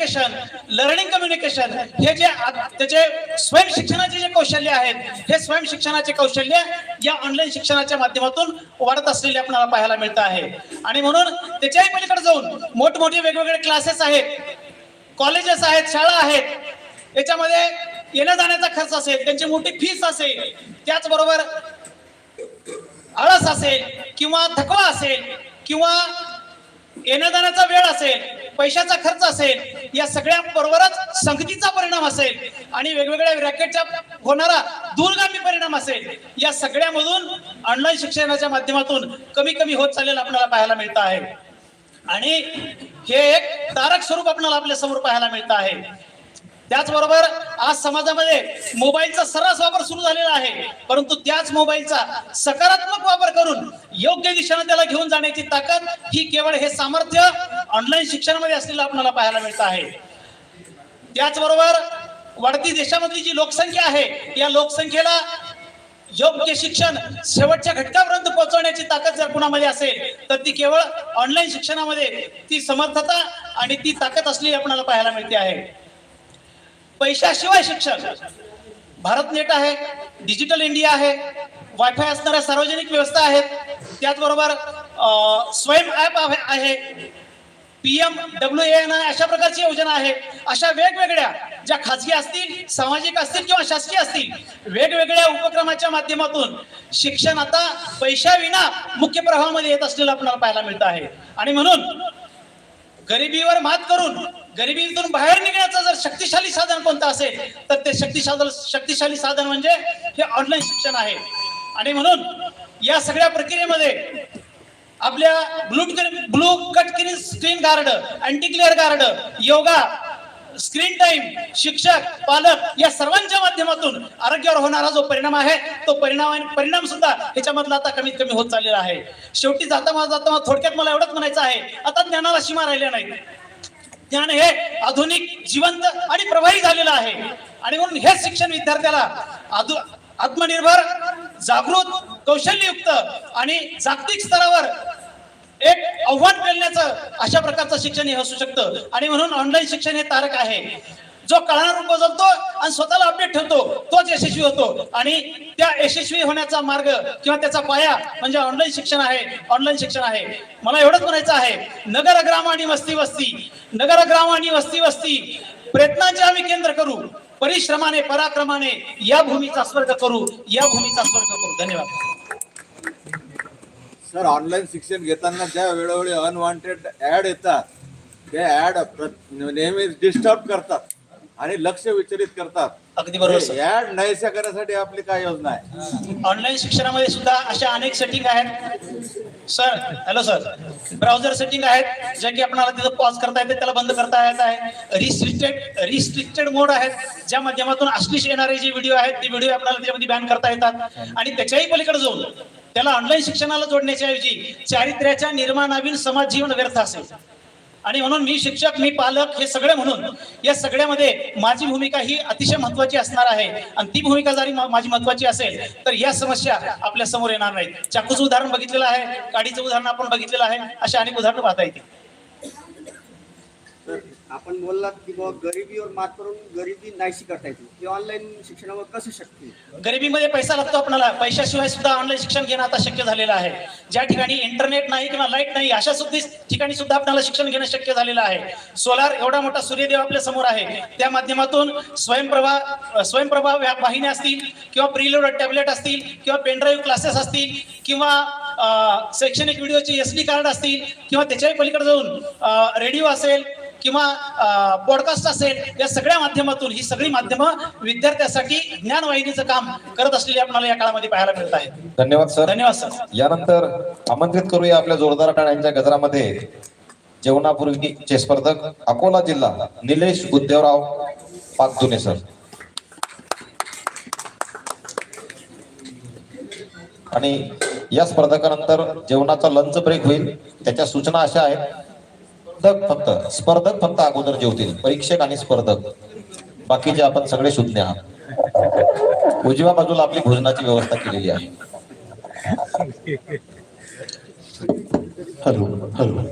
Communication, learning communication हे जे त्याचे स्वयं शिक्षणाचे जे कौशल्य आहेत, हे स्वयं शिक्षणाचे कौशल्य या ऑनलाईन शिक्षणाच्या माध्यमातून वाढत असलेले आपल्याला पाहायला मिळत आहे. आणि म्हणून त्याच्याही पलीकडे जाऊन मोठमोठे वेगवेगळे क्लासेस आहेत, कॉलेजेस आहेत, शाळा आहेत, याच्यामध्ये येण्या जाण्याचा खर्च असेल, त्यांची मोठी फीस असेल, त्याचबरोबर आळस असेल किंवा थकवा असेल किंवा येण्या जाण्याचा वेळ असेल, पैशाचा खर्च असेल, या सगळ्या बरोबरच संगतीचा परिणाम असेल आणि वेगवेगळ्या रॅकेटचा होणारा दूरगामी परिणाम असेल, या सगळ्यामधून ऑनलाईन शिक्षणाच्या माध्यमातून कमी कमी होत चाललेलं आपल्याला पाहायला मिळतं आहे. आणि हे एक तारक स्वरूप आपल्याला आपल्या समोर पाहायला मिळतं आहे. त्याचबरोबर आज समाजामध्ये मोबाईलचा सर्रास वापर सुरू झालेला आहे, परंतु त्याच मोबाईलचा सकारात्मक वापर करून योग्य दिशेने त्याला घेऊन जाण्याची ताकद ही केवळ हे सामर्थ्य ऑनलाईन शिक्षणामध्ये असलेलं आपल्याला पाहायला मिळतं आहे. त्याचबरोबर वाढती देशामधली जी लोकसंख्या आहे, या लोकसंख्येला योग्य शिक्षण शेवटच्या घटकापर्यंत पोहोचवण्याची ताकद जर कुणामध्ये असेल तर ती केवळ ऑनलाईन शिक्षणामध्ये ती समर्थता आणि ती ताकद असलेली आपल्याला पाहायला मिळते आहे. पैशाशिवाय शिक्षण, भारत नेट आहे, डिजिटल इंडिया आहे, वायफाय असणाऱ्या सार्वजनिक व्यवस्था आहेत, त्याचबरोबर स्वयं ऍप आहे, PMWAN अशा प्रकारची योजना आहे. अशा वेगवेगळ्या ज्या खाजगी असतील, सामाजिक असतील किंवा शासकीय असतील, वेगवेगळ्या उपक्रमाच्या माध्यमातून शिक्षण आता पैशाविना मुख्य प्रवाहामध्ये येत असलेलं आपल्याला पाहायला मिळतं आहे. आणि म्हणून गरिबीवर मात करून गरिबीतून बाहेर निघण्याचं जर शक्तिशाली साधन कोणतं असेल तर ते शक्तिशाली साधन म्हणजे हे ऑनलाईन शिक्षण आहे. आणि म्हणून या सगळ्या प्रक्रियेमध्ये आपल्या blue cut screen guard, anti glare guard, yoga, screen time, शिक्षक, पालक या सर्वांच्या माध्यमातून आरोग्यावर होणारा जो परिणाम आहे तो परिणाम सुद्धा ह्याच्यामधला आता कमीत कमी होत चाललेला आहे. शेवटी जाता थोडक्यात मला एवढंच म्हणायचं आहे, आता ज्ञानाला सीमा राहिल्या नाही. ज्ञान हे आधुनिक, जिवंत आणि प्रभावी झालेलं आहे. आणि म्हणून हे शिक्षण विद्यार्थ्याला आत्मनिर्भर, जागृत, कौशल्ययुक्त आणि जागतिक स्तरावर एक आव्हान पेलण्याचं अशा प्रकारचं शिक्षण हे असू शकतं. आणि म्हणून ऑनलाईन शिक्षण हे तारक आहे. जो कळणार रूप बदलतो आणि स्वतःला अपडेट ठेवतो तोच यशस्वी होतो. आणि त्या यशस्वी होण्याचा मार्ग किंवा त्याचा पाया म्हणजे ऑनलाईन शिक्षण आहे. ऑनलाईन शिक्षण आहे. मला एवढंच म्हणायचं आहे, नगर ग्राम आणि वस्ती वस्ती, नगर ग्राम आणि वस्ती वस्ती प्रयत्नांचे आम्ही केंद्र करू, परिश्रमाने पराक्रमाने या भूमीचा स्वर्ग करू, या भूमीचा स्वर्ग करू. धन्यवाद. सर, ऑनलाईन शिक्षण घेताना ज्या वेळोवेळी अनवॉन्टेड ऍड येतात, ते ऍड नेहमी डिस्टर्ब करतात आणि लक्ष विचलित करतात. अगदी बरोबर. ऍड नाहीशा करण्यासाठी आपली काय योजना आहे? ऑनलाईन शिक्षणामध्ये सुद्धा अशा अनेक सेटिंग आहेत sir. Hello sir, browser setting आहेत ज्या की आपल्याला तिथं पॉज करता येते, त्याला बंद करता येत आहे. रिस्ट्रिक्टेड मोड आहेत ज्या माध्यमातून अश्लील येणारे जे व्हिडिओ आहेत ते व्हिडिओ आपल्याला त्याच्यामध्ये बॅन करता येतात. आणि त्याच्याही पलीकडे जाऊन त्याला ऑनलाईन शिक्षणाला जोडण्याच्या ऐवजी चारित्र्याच्या निर्माणाविन समाज जीवन व्यर्थ असेल. आणि म्हणून मी शिक्षक, मी पालक हे सगळे म्हणून या सगळ्यामध्ये माझी भूमिका ही अतिशय महत्वाची असणार आहे. आणि ती भूमिका जरी माझी महत्वाची असेल तर या समस्या आपल्या समोर येणार नाहीत. चाकूचं उदाहरण बघितलेलं आहे, काडीचं उदाहरण आपण बघितलेलं आहे, अशा अनेक उदाहरणं पाहता येतील. आपण बोललात की गरिबीवर मात करून गरिबी नाहीशी करता येते, की ऑनलाईन शिक्षणावर कसं शक्य? गरिबीमध्ये पैसा लागतो आपल्याला, पैशाशिवाय सुद्धा ऑनलाईन शिक्षण घेणं आता शक्य झालेलं आहे. ज्या ठिकाणी इंटरनेट नाही किंवा लाईट नाही अशा ठिकाणी सुद्धा आपल्याला शिक्षण घेणं शक्य झालेलं आहे. सोलार एवढा मोठा सूर्यदेव आपल्या समोर आहे, त्या माध्यमातून स्वयंप्रभा वाहिन्या असतील किंवा प्रीलोडेड टॅबलेट असतील किंवा पेनड्राईव्ह क्लासेस असतील किंवा शैक्षणिक व्हिडिओचे SD कार्ड असतील किंवा त्याच्याही पलीकडे जाऊन रेडिओ असेल किंवा पॉडकास्ट असेल, या सगळ्या माध्यमातून ही सगळी माध्यमं विद्यार्थ्यांसाठी ज्ञानवाहिनीचं काम करत असलेली आपल्याला या काळामध्ये पाहायला मिळत आहे. धन्यवाद सर. धन्यवाद सर. यानंतर आमंत्रित करूया आपल्या जोरदार टाळ्यांच्या गजरामध्ये जेवणापूर्वीचे स्पर्धक अकोला जिल्हा निलेश गुद्देवराव पागदुने सर. आणि या स्पर्धकानंतर जेवणाचा लंच ब्रेक होईल. त्याच्या सूचना अशा आहेत, स्पर्धक फक्त अगोदर जेवतील, परीक्षक आणि स्पर्धक बाकीचे आपण सगळे शून्य आहात. उजव्या बाजूला आपली भोजनाची व्यवस्था केलेली आहे. हेलो हेलो,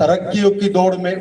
तरक्कियों की दौड़ में